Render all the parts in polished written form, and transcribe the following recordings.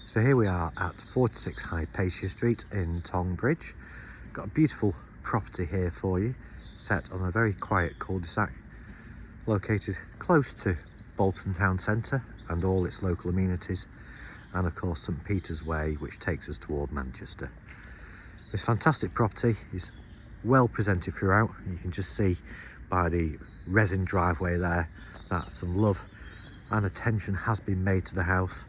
So here we are at 46 Hypatia Street in Tonge. Got a beautiful property here for you, set on a very quiet cul-de-sac, located close to Bolton town centre and all its local amenities, and of course St Peter's Way, which takes us toward Manchester. This fantastic property is well presented throughout. You can just see by the resin driveway there that some love and attention has been made to the house.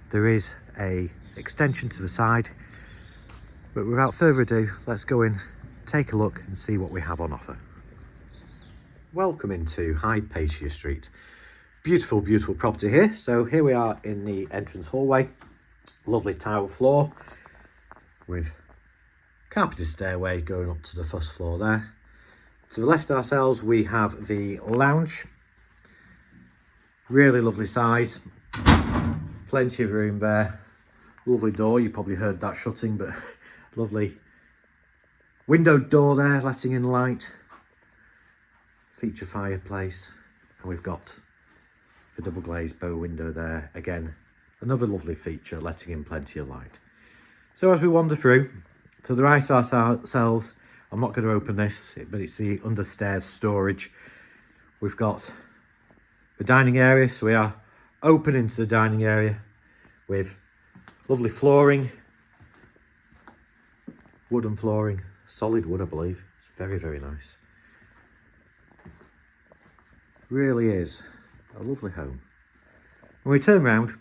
There is a extension to the side, but without further ado, let's go in, take a look and see what we have on offer. Welcome into Hypatia Street. Beautiful, beautiful property here. So here we are in the entrance hallway. Lovely tile floor with carpeted stairway going up to the first floor there. To the left of ourselves we have the lounge. Really lovely size. Plenty of room there. Lovely door, you probably heard that shutting, but lovely windowed door there, letting in light. Feature fireplace, and we've got the double glazed bow window there. Again, another lovely feature, letting in plenty of light. So as we wander through, to the right of ourselves, I'm not going to open this, but it's the understairs storage. We've got the dining area, so we are open into the dining area with lovely flooring, wooden flooring, solid wood I believe. It's very, very nice. Really is a lovely home. When we turn around,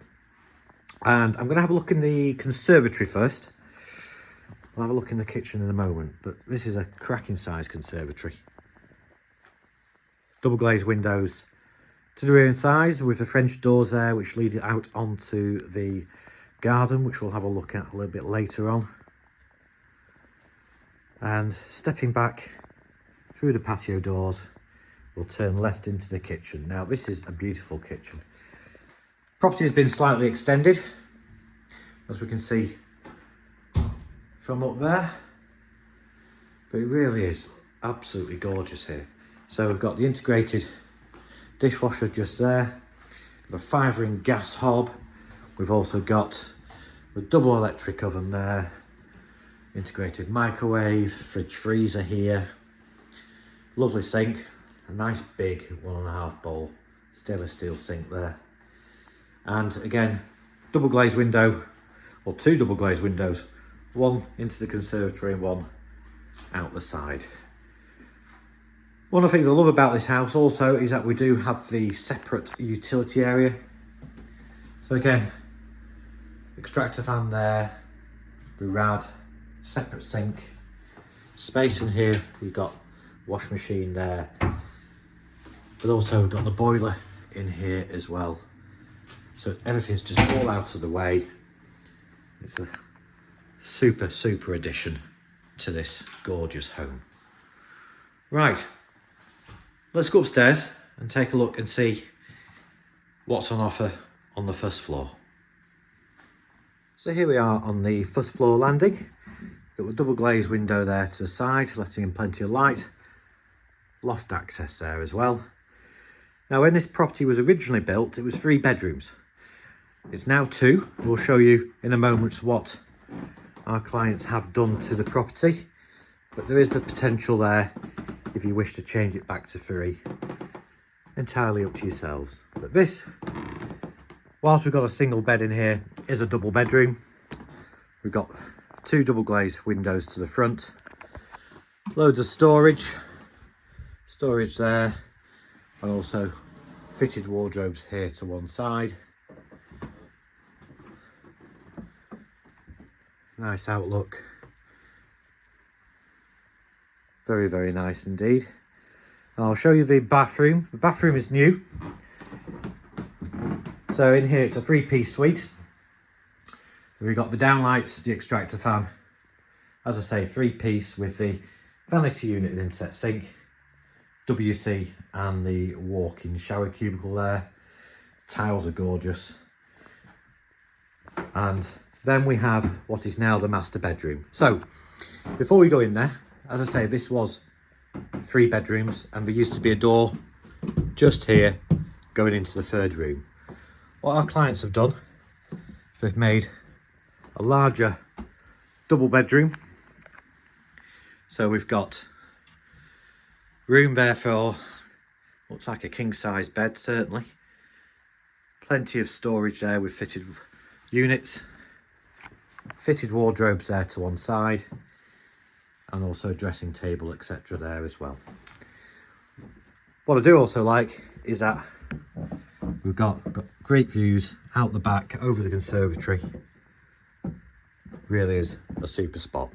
and I'm going to have a look in the conservatory first. I'll have a look in the kitchen in a moment, but this is a cracking size conservatory. Double glazed windows to the rear and sides with the French doors there, which lead it out onto the garden, which we'll have a look at a little bit later on. And stepping back through the patio doors, we'll turn left into the kitchen. Now this is a beautiful kitchen. Property has been slightly extended, as we can see from up there, but it really is absolutely gorgeous here. So we've got the integrated dishwasher just there, got a 5-ring gas hob. We've also got a double electric oven there, integrated microwave, fridge freezer here, lovely sink, a nice big 1.5 bowl stainless steel sink there, and again double glazed window, or 2 double glazed windows, one into the conservatory and one out the side. One of the things I love about this house also is that we do have the separate utility area. So again, extractor fan there, the rad, separate sink, space in here, we've got wash machine there, but also we've got the boiler in here as well. So everything's just all out of the way. It's a super, super addition to this gorgeous home. Right. Let's go upstairs and take a look and see what's on offer on the first floor. So here we are on the first floor landing. Got a double glazed window there to the side, letting in plenty of light. Loft access there as well. Now when this property was originally built, it was 3 bedrooms. It's now 2. We'll show you in a moment what our clients have done to the property, but there is the potential there if you wish to change it back to 3. Entirely up to yourselves. But this, whilst we've got a single bed in here, is a double bedroom. We've got 2 double glazed windows to the front, loads of storage there, and also fitted wardrobes here to one side. Nice outlook. Very, very nice indeed. I'll show you the bathroom. The bathroom is new. So in here it's a 3-piece suite. So we've got the downlights, the extractor fan. As I say, 3-piece with the vanity unit and inset sink, WC, and the walk-in shower cubicle there. Tiles are gorgeous. And then we have what is now the master bedroom. So before we go in there, as I say, this was 3 bedrooms and there used to be a door just here going into the 3rd room. What our clients have done, they've made a larger double bedroom. So we've got room there for, looks like a king size bed certainly. Plenty of storage there with fitted units, fitted wardrobes there to one side, and also a dressing table etc. there as well. What I do also like is that we've got great views out the back over the conservatory. Really is a super spot.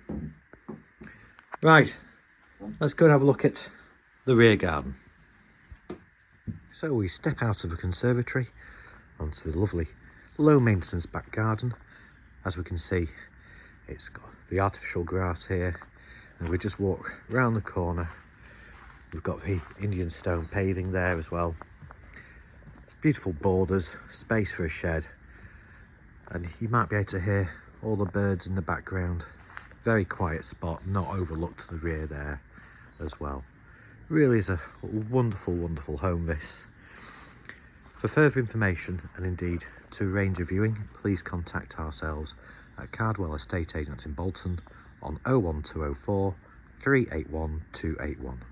Right, let's go and have a look at the rear garden. So we step out of the conservatory onto the lovely low maintenance back garden. As we can see, it's got the artificial grass here, and we just walk round the corner. We've got the Indian stone paving there as well. Beautiful borders, space for a shed, and you might be able to hear all the birds in the background. Very quiet spot, not overlooked to the rear there as well. Really is a wonderful, wonderful home this. For further information and indeed to arrange a viewing, please contact ourselves at Cardwell Estate Agents in Bolton on 01204 381 281.